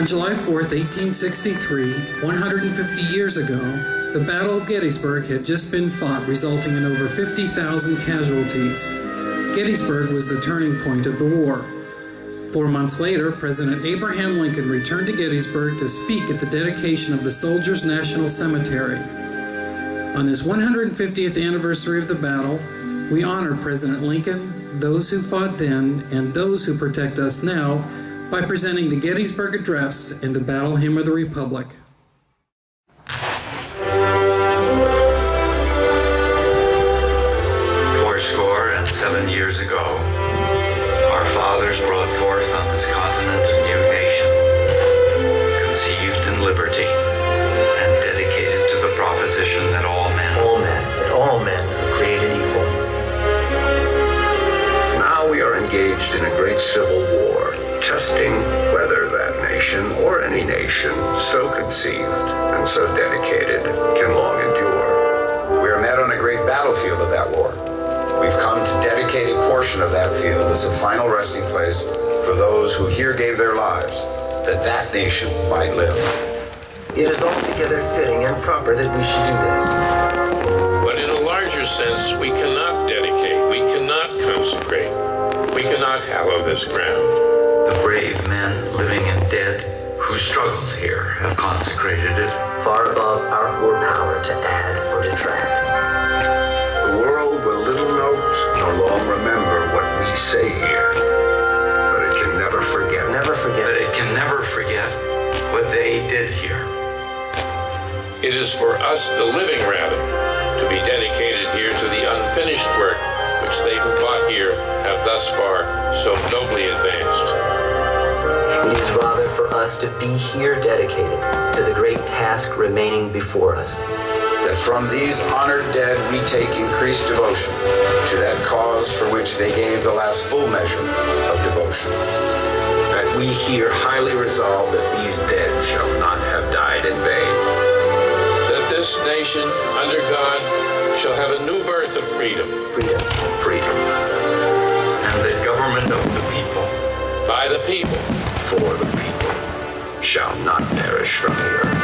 On July 4th, 1863, 150 years ago, the Battle of Gettysburg had just been fought, resulting in over 50,000 casualties. Gettysburg was the turning point of the war. 4 months later, President Abraham Lincoln returned to Gettysburg to speak at the dedication of the Soldiers' National Cemetery. On this 150th anniversary of the battle, we honor President Lincoln, those who fought then, and those who protect us now by presenting the Gettysburg Address and the Battle Hymn of the Republic. Fourscore and 7 years ago, our fathers brought forth on this continent a new nation, conceived in liberty, and dedicated to the proposition that all men are created equal. Now we are engaged in a great civil war, testing whether that nation or any nation so conceived and so dedicated can long endure. We are met on a great battlefield of that war. We've come to dedicate a portion of that field as a final resting place for those who here gave their lives, that nation might live. It is altogether fitting and proper that we should do this. But in a larger sense, we cannot dedicate, we cannot consecrate, we cannot hallow this ground. The brave men, living and dead, who struggled here, have consecrated it. Far above our poor power to add or detract. The world will little note nor long remember what we say here, but it can never forget. But it can never forget what they did here. It is for us, the living rather, to be dedicated here to the unfinished work which they who fought here have thus far so nobly advanced. It is rather for us to be here dedicated to the great task remaining before us. That from these honored dead we take increased devotion to that cause for which they gave the last full measure of devotion. That we here highly resolve that these dead shall not have died in vain. That this nation, under God, shall have a new birth of freedom. Freedom. And the government of the people, By the people. For the people shall not perish from the earth.